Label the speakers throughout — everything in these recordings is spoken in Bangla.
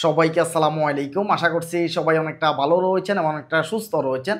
Speaker 1: সবাইকে আসসালামু আলাইকুম। আশা করছি সবাই অনেকটা ভালো রয়েছেন এবং অনেকটা সুস্থ রয়েছেন।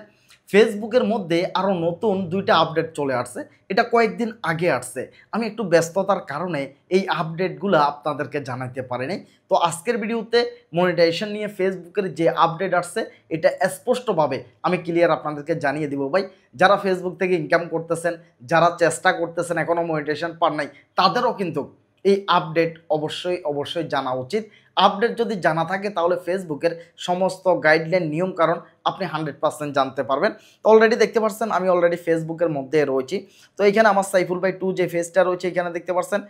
Speaker 1: ফেসবুকের মধ্যে আরও নতুন ২টা আপডেট চলে আসছে। এটা কয়েকদিন আগে আসছে। আমি একটু ব্যস্ততার কারণে এই আপডেটগুলো আপনাদেরকে জানাতে পারিনি। তো আজকের ভিডিওতে মনিটাইজেশন নিয়ে ফেসবুকের যে আপডেট আসছে এটা স্পষ্টভাবে আমি ক্লিয়ার আপনাদেরকে জানিয়ে দিব ভাই। যারা ফেসবুক থেকে ইনকাম করতেছেন, যারা চেষ্টা করতেছেন এখনও মনিটাইজেশন পান নাই, তাদেরও কিন্তু এই আপডেট অবশ্যই জানা উচিত। আপডেট যদি জানা থাকে তাহলে ফেসবুকের সমস্ত গাইডলাইন নিয়ম কারণ আপনি 100% জানতে পারবেন। তো অলরেডি দেখতে পাচ্ছেন আমি অলরেডি ফেসবুকের মধ্যে রয়েছি। তো এখানে আমার সাইফুল ভাই 2 যে ফেজটা রয়েছে এখানে দেখতে পাচ্ছেন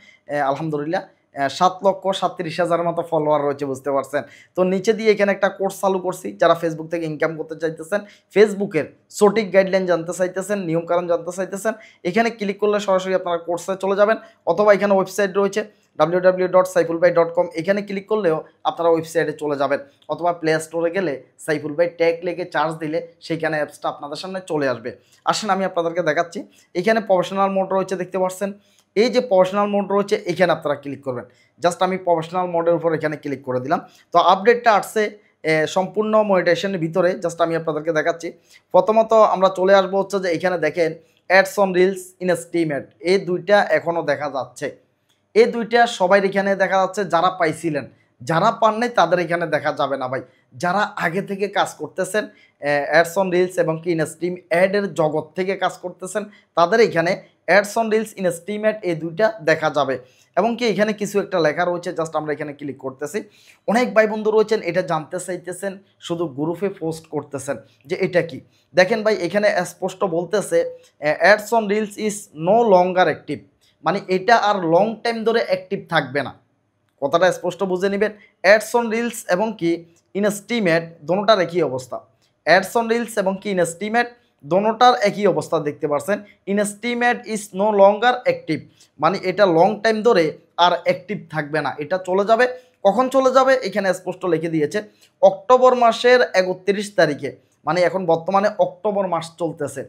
Speaker 1: আলহামদুলিল্লাহ 7,37,000 মতো ফলোয়ার রয়েছে, বুঝতে পারছেন। তো নিচে দিয়ে এখানে একটা কোর্স চালু করছি। যারা ফেসবুক থেকে ইনকাম করতে চাইতেছেন, ফেসবুকের সঠিক গাইডলাইন জানতে চাইতেছেন, নিয়মকানুন জানতে চাইতেছেন, এখানে ক্লিক করলে সরাসরি আপনারা কোর্সে চলে যাবেন। অথবা এখানে ওয়েবসাইট রয়েছে www.saifulbhai.com, এখানে ক্লিক করলেও আপনারা ওয়েবসাইটে চলে যাবেন। অথবা প্লে স্টোরে গেলে সাইফুল ভাই ট্যাগ লিখে চার্জ দিলে সেইখানে অ্যাপসটা আপনাদের সামনে চলে আসবে। আসেন আমি আপনাদেরকে দেখাচ্ছি। এখানে প্রফেশনাল মোড রয়েছে, দেখতে পাচ্ছেন। এই যে প্রফেশনাল মোড রয়েছে এখানে আপনারা ক্লিক করবেন। জাস্ট আমি প্রফেশনাল মোডের উপর এখানে ক্লিক করে দিলাম। তো আপডেটটা আসছে সম্পূর্ণ মনিটাইজেশনের ভিতরে। জাস্ট আমি আপনাদেরকে দেখাচ্ছি। প্রথমত আমরা চলে আসবো হচ্ছে যে এখানে দেখেন ads on reels in stream add, এই দুইটা এখনও দেখা যাচ্ছে। এই দুইটা সবাই এখানে দেখা যাচ্ছে, যারা পাইছিলেন। যারা পান নাই তাদের এখানে দেখা যাবে না ভাই। যারা আগে থেকে কাজ করতেছেন অ্যাডস অন রিলস এবং কি ইন স্ট্রিম অ্যাডের জগৎ থেকে কাজ করতেছেন, তাদের এখানে ads on reels in stream add এই দুইটা দেখা যাবে। এবং কি এখানে কিছু একটা লেখা রয়েছে, জাস্ট আমরা এখানে ক্লিক করতেছি। অনেক ভাই বন্ধু রয়েছেন এটা জানতে চাইতেছেন, শুধু গ্রুপে পোস্ট করতেছেন যে এটা কি। দেখেন ভাই এখানে স্পষ্ট বলতেছে ads on reels is no longer active, মানে এটা আর লং টাইম ধরে অ্যাক্টিভ থাকবে না। কথাটা স্পষ্ট বুঝে নেবেন। অ্যাডস অন রিলস এবং কি ইন স্ট্রিম অ্যাড দোনোটার একই অবস্থা। অ্যাডস অন রিলস এবং কি ইন স্ট্রিম অ্যাড দোনোটার একই অবস্থা, দেখতে পাচ্ছেন। In stream ad is no longer active, মানে এটা লং টাইম ধরে আর অ্যাক্টিভ থাকবে না, এটা চলে যাবে। কখন চলে যাবে এখানে স্পষ্ট লিখে দিয়েছে অক্টোবর মাসের 31 তারিখে, মানে এখন বর্তমানে অক্টোবর মাস চলতেছে।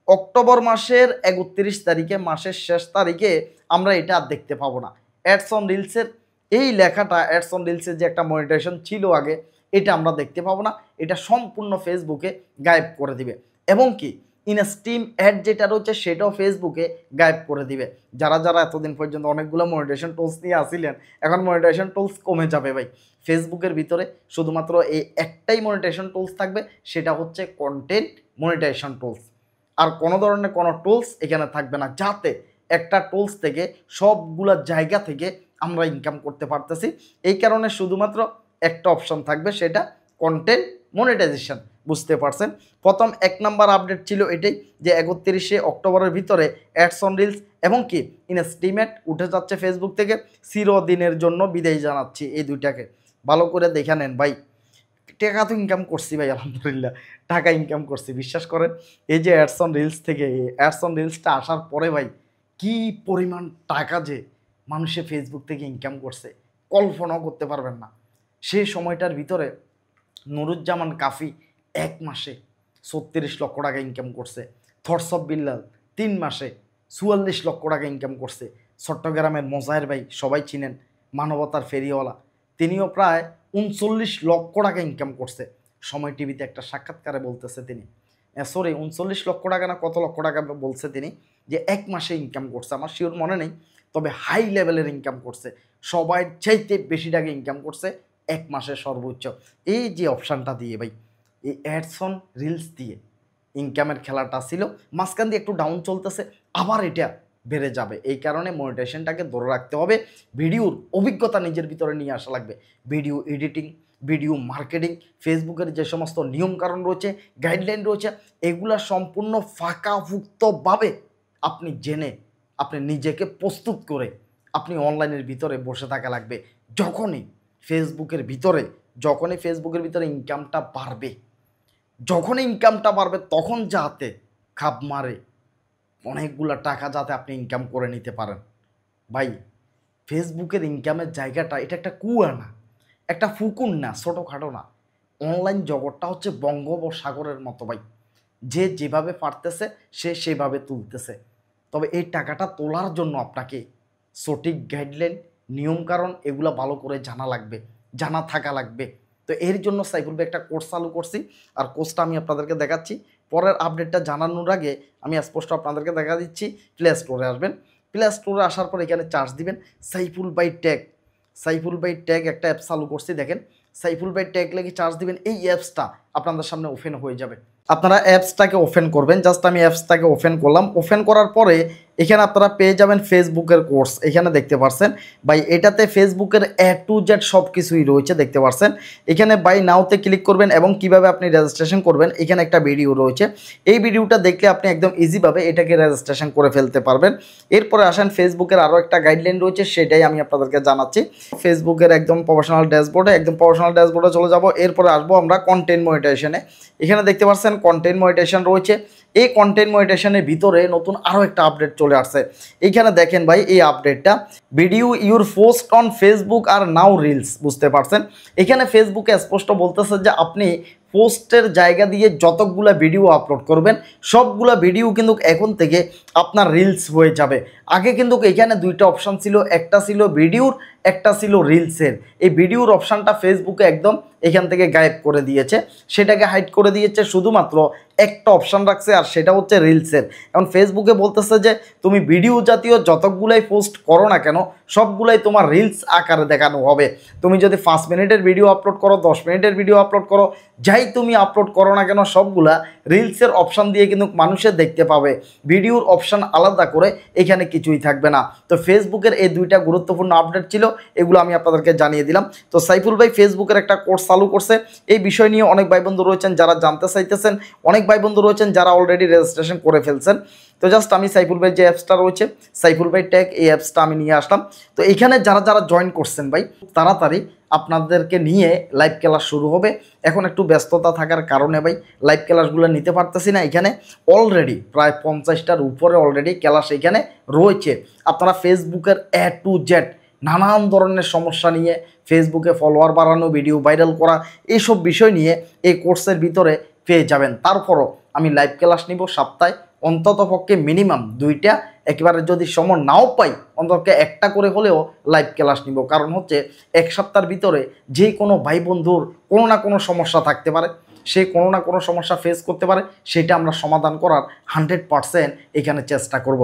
Speaker 1: অক্টোবর মাসের 31 তারিখে, মাসের শেষ তারিখে আমরা এটা আর দেখতে পাবো না। অ্যাডস অন রিলসের এই লেখাটা, অ্যাডস অন রিলসের যে একটা মনিটাইজেশন ছিল আগে, এটা আমরা দেখতে পাবো না। এটা সম্পূর্ণ ফেসবুকে গায়েব করে দিবে। এবং কি ইন স্ট্রিম অ্যাড যেটা রয়েছে সেটাও ফেসবুকে গায়েব করে দিবে। যারা যারা এতদিন পর্যন্ত অনেকগুলো মনিটাইজেশন টুলস নিয়ে আসিলেন, এখন মনিটাইজেশন টুলস কমে যাবে ভাই। ফেসবুকের ভিতরে শুধুমাত্র এই একটাই মনিটাইজেশন টুলস থাকবে, সেটা হচ্ছে কন্টেন্ট মনিটাইজেশন টুলস। আর কোনো ধরনের কোনো টুলস এখানে থাকবে না, যাতে একটা টুলস থেকে সবগুলা জায়গা থেকে আমরা ইনকাম করতে পারতেছি। এই কারণে শুধুমাত্র একটা অপশন থাকবে, সেটা কন্টেন্ট মনিটাইজেশন, বুঝতে পারছেন। প্রথম 1 নাম্বার আপডেট ছিল এটাই যে 31শে অক্টোবরের ভিতরে অ্যাডস অন রিলস এবং কি ইন স্ট্রিম অ্যাড উঠে যাচ্ছে ফেসবুক থেকে। চিরদিনের জন্য বিদায় জানাচ্ছি এই দুইটাকে। ভালো করে দেখে নেন ভাই। টাকা তো ইনকাম করছি ভাই, আলহামদুলিল্লাহ টাকা ইনকাম করছি, বিশ্বাস করেন। এই যে অ্যাডস অন রিলস থেকে, অ্যাডস অন রিলসটা আসার পরে ভাই কি পরিমাণ টাকা যে মানুষে ফেসবুক থেকে ইনকাম করছে কল্পনাও করতে পারবেন না। সেই সময়টার ভিতরে নুরুজ্জামান কাফি 1 মাসে 36 লক্ষ টাকা ইনকাম করছে। থটস অফ বিল্লাল 3 মাসে 44 লক্ষ টাকা ইনকাম করছে। চট্টগ্রামের মোজাহের ভাই সবাই চিনেন, মানবতার ফেরিওয়ালা, তিনিও প্রায় 39 লক্ষ টাকা ইনকাম করছে। সময় টিভিতে একটা সাক্ষাৎকারে বলতেছে তিনি, 39 লক্ষ টাকা না কত লক্ষ টাকা বলছে তিনি, যে 1 মাসে ইনকাম করছে। আমার শিওর মনে নেই, তবে হাই লেভেলের ইনকাম করছে। সবাই চাইতে বেশি টাকা ইনকাম করছে 1 মাসে সর্বোচ্চ। এই যে অপশানটা দিয়ে ভাই, এই অ্যাডস অন রিলস দিয়ে ইনকামের খেলাটা ছিল, মাঝখান দিয়ে একটু ডাউন চলতেছে, আবার এটা বেড়ে যাবে। এই কারণে মনিটাইজেশনটাকে ধরে রাখতে হবে। ভিডিওর অভিজ্ঞতা নিজের ভিতরে নিয়ে আসা লাগবে। ভিডিও এডিটিং, ভিডিও মার্কেটিং, ফেসবুকের যে সমস্ত নিয়মকানুন রয়েছে, গাইডলাইন রয়েছে, এগুলা সম্পূর্ণ ফাঁকাভুক্তভাবে আপনি জেনে আপনি নিজেকে প্রস্তুত করে আপনি অনলাইনের ভিতরে বসে থাকা লাগবে। যখনই ফেসবুকের ভিতরে ইনকামটা বাড়বে, তখন যাতে খাপ মারে অনেকগুলা টাকা যাতে আপনি ইনকাম করে নিতে পারেন। ভাই ফেসবুকের ইনকামের জায়গাটা এটা একটা কুয়া না, একটা ফুকুন না, ছোটোখাটো না। অনলাইন জগৎটা হচ্ছে বঙ্গোপসাগরের মতো ভাই। যে যেভাবে পারতেছে সে সেভাবে তুলতেছে। তবে এই টাকাটা তোলার জন্য আপনাকে সঠিক গাইডলাইন, নিয়মকানুন এগুলো ভালো করে জানা লাগবে। জানা থাকা লাগবে। তো এর জন্য সাইফুল ভাই একটা কোর্স চালু করছি, আর কোর্সটা আমি আপনাদেরকে দেখাচ্ছি। পরের আপডেটটা জানানোর আগে আমি স্পষ্ট আপনাদেরকে দেখা দিচ্ছি, প্লে স্টোরে আসবেন। প্লে স্টোরে আসার পর এখানে চার্জ দিবেন সাইফুল ভাই ট্যাগ। সাইফুল ভাই ট্যাগ একটা অ্যাপ চালু করছি, দেখেন সাইফুল ভাই ট্যাগ লেগে চার্জ দিবেন, এই অ্যাপসটা আপনাদের সামনে ওপেন হয়ে যাবে। আপনারা অ্যাপসটাকে ওপেন করবেন, জাস্ট আমি অ্যাপসটাকে ওপেন করলাম। ওপেন করার পরে এখানে আপনারা পেয়ে যাবেন ফেসবুকের কোর্স। এখানে দেখতে পাচ্ছেন ভাই, এটাতে ফেসবুকের A to Z সব কিছুই রয়েছে, দেখতে পাচ্ছেন। এখানে বাই নাওতে ক্লিক করবেন এবং কিভাবে আপনি রেজিস্ট্রেশন করবেন এখানে একটা ভিডিও রয়েছে। এই ভিডিওটা দেখলে আপনি একদম ইজিভাবে এটাকে রেজিস্ট্রেশন করে ফেলতে পারবেন। এরপরে আসেন ফেসবুকের আরও একটা গাইডলাইন রয়েছে, সেটাই আমি আপনাদেরকে জানাচ্ছি। ফেসবুকের একদম প্রফেশনাল ড্যাশবোর্ডে চলে যাব। এরপরে আসবো আমরা কন্টেন্ট মনিটাইজেশনে। এখানে দেখতে পাচ্ছেন কন্টেন্ট মনিটাইজেশন রয়েছে। এই কন্টেন্ট মনিটাইজেশনের ভিতরে নতুন আরও একটা আপডেট চলে আসছে। এইখানে দেখেন ভাই, এই আপডেটটা video your post on Facebook are now reels, বুঝতে পারছেন। এখানে ফেসবুকে স্পষ্ট বলতেছে যে আপনি পোস্টের জায়গা দিয়ে যতগুলা ভিডিও আপলোড করবেন সবগুলা ভিডিও কিন্তু এখন থেকে আপনার রিলস হয়ে যাবে। আগে কিন্তু এখানে দুইটা অপশান ছিল, একটা ছিল ভিডিওর, একটা ছিল রিলসের। এই ভিডিওর অপশানটা ফেসবুকে একদম এখান থেকে গায়েব করে দিয়েছে, সেটাকে হাইড করে দিয়েছে, শুধুমাত্র একটা অপশান রাখছে, আর সেটা হচ্ছে রিলসের। এখন ফেসবুকে বলতেছে যে তুমি ভিডিও জাতীয় যতগুলাই পোস্ট করো না কেন সবগুলাই তোমার রিলস আকারে দেখানো হবে। তুমি যদি 5 মিনিটের ভিডিও আপলোড করো, 10 মিনিটের ভিডিও আপলোড করো, যাই তুমি আপলোড করো না কেন সবগুলা রিলসের অপশান দিয়ে কিন্তু মানুষের দেখতে পাবে। ভিডিওর অপশান আলাদা করে এখানে কিছুই থাকবে না। তো ফেসবুকের এই দুইটা গুরুত্বপূর্ণ আপডেট ছিল, এগুলো আমি আপনাদেরকে জানিয়ে দিলাম। তো সাইফুল ভাই ফেসবুকের একটা কোর্স চালু করছে, এই বিষয় নিয়ে অনেক ভাই বন্ধু রয়েছেন যারা জানতে চাইতেছেন, অনেক ভাই বন্ধু রয়েছেন যারা অলরেডি রেজিস্ট্রেশন করে ফেলছেন। তো জাস্ট আমি সাইফুল ভাই যে অ্যাপসটা রয়েছে সাইফুল ভাই ট্যাগ, এই অ্যাপসটা আমি নিয়ে আসলাম। তো এখানে যারা যারা জয়েন করছেন ভাই, তাড়াতাড়ি আপনাদেরকে নিয়ে লাইভ ক্লাস শুরু হবে। এখন একটু ব্যস্ততা থাকার কারণে ভাই লাইভ ক্লাসগুলো নিতে পারতেছি না। এখানে অলরেডি প্রায় 50টার উপরে অলরেডি ক্লাস এখানে রয়েছে। আপনারা ফেসবুকের A to Z নানান ধরনের সমস্যা নিয়ে, ফেসবুকে ফলোয়ার বাড়ানো, ভিডিও ভাইরাল করা, এইসব বিষয় নিয়ে এই কোর্সের ভিতরে পেয়ে যাবেন। তারপরও আমি লাইভ ক্লাস নিব সপ্তাহে অন্তত পক্ষে মিনিমাম 2টা, একেবারে যদি সময় নাও পাই অন্তত একটা করে হলেও লাইভ ক্লাস নিব। কারণ হচ্ছে এক সপ্তাহের ভিতরে যে কোনো ভাই বন্ধুর কোনো না কোনো সমস্যা থাকতে পারে, সে কোনো না কোনো সমস্যা ফেস করতে পারে, সেটা আমরা সমাধান করার 100% এখানে চেষ্টা করব।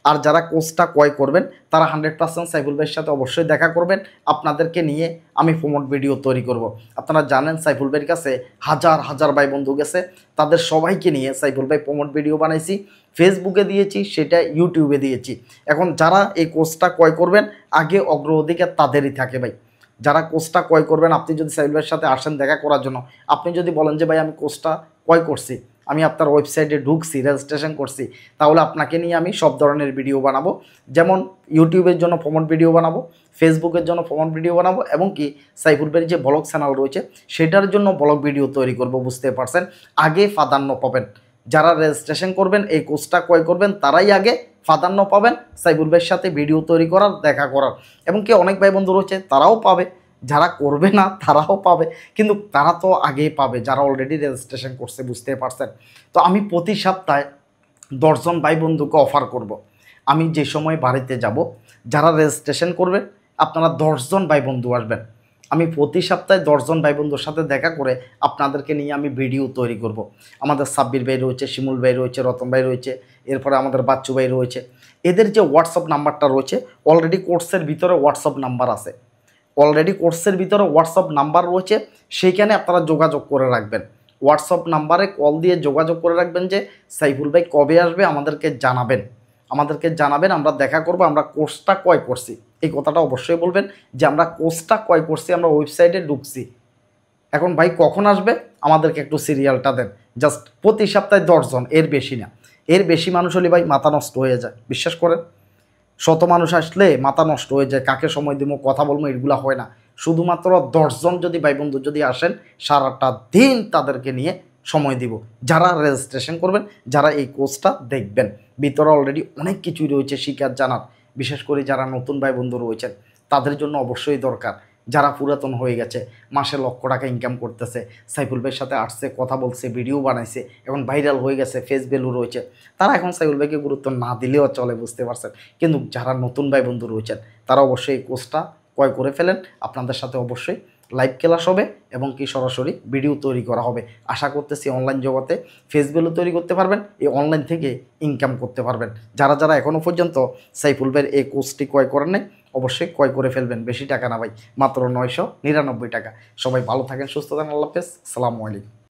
Speaker 1: আর যারা কোর্সটা ক্রয় করবেন তারা 100% সাইফুল ভাইয়ের সাথে অবশ্যই দেখা করবেন। আপনাদেরকে নিয়ে আমি প্রমোট ভিডিও তৈরি করব। আপনারা জানেন সাইফুল ভাইয়ের কাছে হাজার হাজার ভাই বন্ধু গেছে, তাদের সবাইকে নিয়ে সাইফুল ভাই প্রমোট ভিডিও বানাইছি, ফেসবুকে দিয়েছি, সেটা ইউটিউবে দিয়েছি। এখন যারা এই কোর্সটা ক্রয় করবেন আগে অগ্রাধিকার তাদেরই থাকে ভাই। যারা কোর্সটা ক্রয় করবেন, আপনি যদি সাইফুল ভাইয়ের সাথে আসেন দেখা করার জন্য, আপনি যদি বলেন যে ভাই আমি কোর্সটা ক্রয় করছি, আমি আপনার ওয়েবসাইটে ঢুকছি, রেজিস্ট্রেশন করছি, তাহলে আপনাকে নিয়ে আমি সব ধরনের ভিডিও বানাবো। যেমন ইউটিউবের জন্য প্রমোট ভিডিও বানাবো, ফেসবুকের জন্য প্রমোট ভিডিও বানাবো, এবং কি সাইফুল ভাইয়ের যে ব্লগ চ্যানেল রয়েছে সেটার জন্য ব্লগ ভিডিও তৈরি করব। বুঝতে পারছেন, আগে প্রাধান্য পাবেন যারা রেজিস্ট্রেশন করবেন, এই কোর্সটা ক্রয় করবেন, তারাই আগে প্রাধান্য পাবেন সাইফুল ভাইয়ের সাথে ভিডিও তৈরি করার, দেখা করার। এবং কি অনেক ভাই বন্ধু রয়েছে তারাও পাবে, যারা করবে না তারাও পাবে, কিন্তু তারা তো আগেই পাবে যারা অলরেডি রেজিস্ট্রেশন করছে, বুঝতে পারছেন। তো আমি প্রতি সপ্তাহে 10 জন ভাই বন্ধুকে অফার করব। আমি যে সময় বাড়িতে যাব, যারা রেজিস্ট্রেশন করবে আপনারা 10 জন ভাই বন্ধু আসবেন। আমি প্রতি সপ্তাহে 10 জন ভাই বন্ধুর সাথে দেখা করে আপনাদেরকে নিয়ে আমি ভিডিও তৈরি করব। আমাদের সাব্বির ভাই রয়েছে, শিমুল ভাই রয়েছে, রতন ভাই রয়েছে, এরপরে আমাদের বাচ্চু ভাই রয়েছে। এদের যে হোয়াটসঅ্যাপ নাম্বারটা রয়েছে, অলরেডি কোর্সের ভিতরে হোয়াটসঅ্যাপ নাম্বার আছে, সেইখানে আপনারা যোগাযোগ করে রাখবেন। হোয়াটসঅ্যাপ নাম্বারে কল দিয়ে যোগাযোগ করে রাখবেন যে সাইফুল ভাই কবে আসবে, আমাদেরকে জানাবেন, আমরা দেখা করব, আমরা কোর্সটা ক্রয় করছি। এই কথাটা অবশ্যই বলবেন যে আমরা কোর্সটা ক্রয় করছি, আমরা ওয়েবসাইটে ঢুকছি। এখন ভাই কখন আসবে আমাদেরকে একটু সিরিয়ালটা দেন। জাস্ট প্রতি সপ্তাহে 10 জন, এর বেশি না। এর বেশি মানুষ হলে ভাই মাথা নষ্ট হয়ে যায়, বিশ্বাস করেন। 100 মানুষ আসলে মাথা নষ্ট হয়ে যায়, কাকে সময় দিব, কথা বলবো, এগুলো হয় না। শুধুমাত্র 10 জন যদি ভাই বন্ধু যদি আসেন, সারাটা দিন তাদেরকে নিয়ে সময় দিব। যারা রেজিস্ট্রেশন করবেন, যারা এই কোর্সটা দেখবেন, ভিতরে অলরেডি অনেক কিছুই রয়েছে শিকার জানার। বিশেষ করে যারা নতুন ভাই বন্ধু রয়েছেন তাদের জন্য অবশ্যই দরকার। যারা পুরাতন হয়ে গেছে, মাসে লক্ষ টাকা ইনকাম করতেছে, সাইফুল ভাইয়ের সাথে আসছে, কথা বলছে, ভিডিও বানাইছে, এখন ভাইরাল হয়ে গেছে, ফেস ভ্যালু রয়েছে, তারা এখন সাইফুল ভাইকে গুরুত্ব না দিলেও চলে, বুঝতে পারছেন। কিন্তু যারা নতুন ভাই বন্ধু রয়েছেন তারা অবশ্যই এই কোর্সটা ক্রয় করে ফেলেন। আপনাদের সাথে অবশ্যই লাইভ ক্লাস হবে এবং কি সরাসরি ভিডিও তৈরি করা হবে। আশা করতেছি অনলাইন জগতে ফেস ভ্যালু তৈরি করতে পারবেন, এই অনলাইন থেকে ইনকাম করতে পারবেন। যারা যারা এখনও পর্যন্ত সাইফুল ভাইয়ের এই কোর্সটি ক্রয় করেন নাই অবশ্যই ক্রয় করে ফেলবেন। বেশি টাকা না ভাই, মাত্র 999 টাকা। সবাই ভালো থাকেন, সুস্থ থাকেন, আল্লাহ হাফেজ, আসসালামু আলাইকুম।